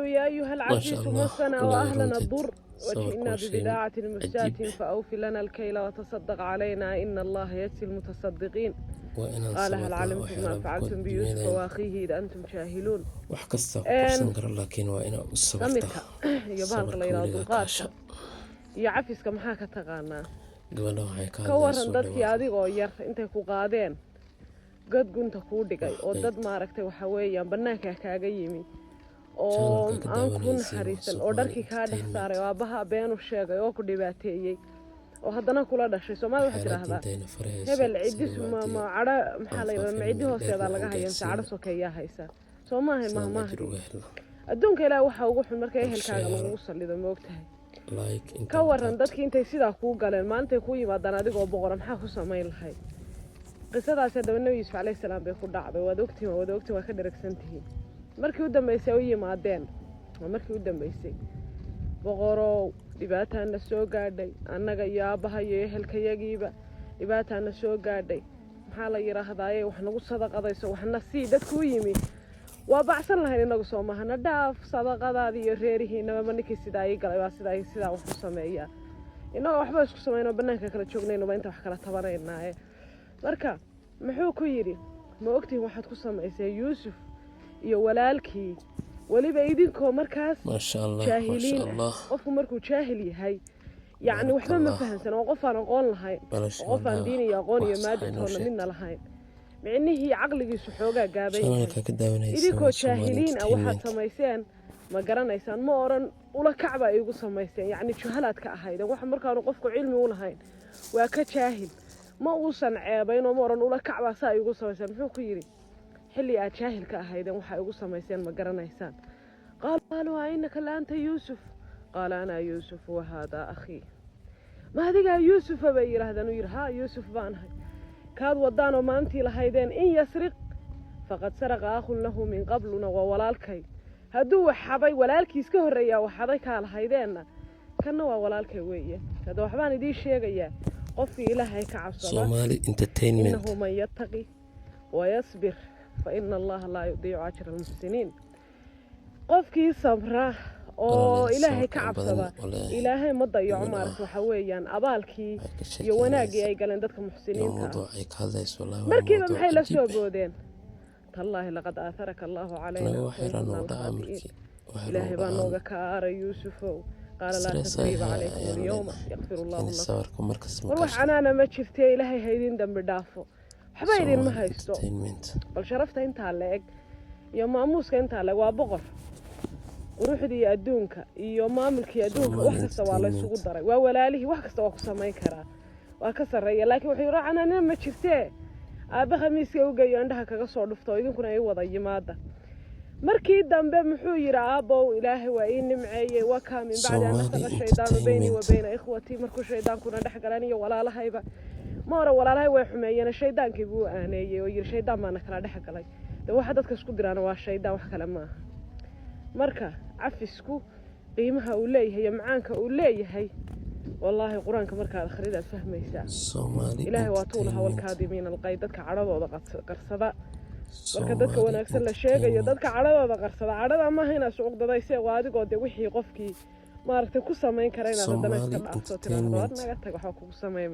قالوا يا أيها ما شاء العزيز الله مسنا والله وأهلنا runtii الضر وجئنا sawirku waa shay ببضاعة مزجاة cajiib فأوف لنا الكيل وتصدق علينا إن الله يجزي المتصدقين waa inaan قال هل sabirnaa علمتم ما waxyaalaha فعلتم bakood بيوسف dunyadeena وأخيه إذا أنتم جاهلون wax kasta ku إن qabsan kara laakiin waa inaa u سمرك sabirtaa يبالغ sabarka ليلة weligaa دلقاتك kaasha يا عفيسك محاك تغانا gabadha waxay ka كورن hadlayso دادكي dhawaa أديغو ير انتي كو قادين قد قنت كو دقاي oo dad maaragtay waxa weeyaan banaanka kaaga yimi oo channelka ka aan ku daawanaysiin waa naxariisan oo Somali dharkii kaa dhex Entertainment saaray oo aabaha been u sheegay oo ku dhibaateeyey oo haddana kula dhashay Soomaali waxay waxyaalaha tiraahdaa diintayna faraysa hebel cidis sidii ma waadii cadho maxaa aan la yidhahdaa ma ciddi faafin hoosteeda dheerna laga aan hayan saacado gaarsiino sokeeyaa haysa soo maahay sidaan ajir mahmaahdi uga helno adduunka ilaahay waxa ugu xun marka ehelkaaga share lagugu sallido ma ogtahay like ka intaan waran taabto dadkii intay sidaa kuu galeen maantay ku yimaadaan adigoo boqora maxaa ku samayn lahayd qisadaas haddaba nebi yuusuf calayhi salaam bay ku dhacday waad ogtiin waa ka dheragsantihiin markii u dambaysay u yimaadeen waa markii u dambaysay boqorow dhibaataana soo gaadhay annaga iyo aabbaha iyo ehelkayagiiba dhibaataana soo gaadhay maxaa la yidhaahdaaye wax nagu sadaqadayso waxna sii dadkuu yimi waa bacsan lahayn inagu soo mahana dhaaf sadaqadaadii iyo reerihiinaba ma ninkii sidaa ii galay waa sidaa wax u sameeyaa innagoo waxba isku samaynoo bannaanka kala joognaynoba inta wax kala tabanaynaaye marka muxuu ku yidhi ma ogtihin waxaad ku samaysay yuusuf iyo walaalkii weliba idinkoo markaas maasha allah jaahiliin maasha allah qofku markuu jaahil yahay yacni baarak waxba ma allah fahansan oo qof aan aqoon lahayn balash oo qof aan wallah diin iyo aqoon iyo wax maadi sax inoo toonna midna sheegtay lahayn micnihii caqligiisu xoogaa gaaban yahay channelka ka daawanaysiin idinkoo waa Somali jaahiliin ah waxaad Entertainment samayseen ma garanaysaan ma oran ula kacba igu samayseen yacni juhalaad ka ahaydeen waxa markaanu qofku cilmi u lahayn waa ka jaahil ma uusan ceebayn oo ma oran ula kacba saa igu samayseen muxuu ku yidhi xilli aad jaahil ka ahaydeen waxa igu samayseen ma garanaysaan qaaluu ainaka la anta yuusuf qaala ana yuusuf wahada akhii ma adigaa yuusufa bay yidhaahdeen uu yidhi haa yuusuf baan ahay kaad wadaanoo maantii lahaydeen in yasriq faqad saraqa akhun lahu min qabluna waa walaalkay hadduu waxabay walaalkiis ka horreeyaa waxaday kaa lahaydeenna kanna waa walaalkay weeye hadda waxbaan idiin sheegayaa qofkii ilaahay ka cabsada Somali Entertainment innahu man yattaqi wayasbir fa ina allaha laa yudiicu ajra almuxsiniin qofkii sabra oo ilaahay ka cabsada ilaahay ma dayaco maaragta waxa weeyaan abaalkii iyo wanaaggii ay galeen dadka muxsiniinta mawduucay ka hadlayso wallahi waa markiiba mawduuc maxay la soo cajiib boodeen tallaahi laqad aaharaka allahu calayna anaga waxayran kunaa oo dhaca alkhaati'iin markii ilaahay baa nooga ka aaray yuusufow qaala laa tasriiba calaykum alyawma yakfir allahu lakum sawirka markas war wax canaana ma jirtee ilaahay ha idin dambi dhaafo waxba idinma Somali haysto Entertainment bal sharafta intaa la eg iyo maamuuska intaa la eg waa boqor quruxdii adduunka iyo maamulkii adduunka wax kasta waa la isugu daray waa walaalihii wax kasta waa ku samayn karaa waa ka sarreeya laakiin wuxuu yidhi canaanina ma jirtee aabba khamiiska u geeyo indhaha kaga soo dhufto idinkuna ay wada yimaada markii dambe muxuu yidhi aabbow ilaahay waa ii nimceeyey wakaa min bacdi an nasaqa shaydaanu beynii wa beyna ikhwatii markuu shaydaankuna dhex galan iyo walaalahayba ma hore walaalahay way xumeeyeen shaydaankii buu aaneeyey oo yidhi shaydaan baana kala dhex galay dee waxa dadka isku diraana waa shaydaan wax kale maaha marka cafisku qiimaha uu leeyahay iyo macaanka uu leeyahay wallaahi qur-aanka markaad akhridaad fahmaysaa ilaahay waa tuula hawalkaadimiin alqay dadka cadhadooda qarsada marka dadka wanaagsan la sheegayo dadka cadhadooda qarsada cadhada maaha inaad sucuqdadaysee waa adigoo dee wixii qofkii maaragtay ku samayn kara inaad haddana iska dhaafso tiraahdo waad naga tag waxba kugu samayn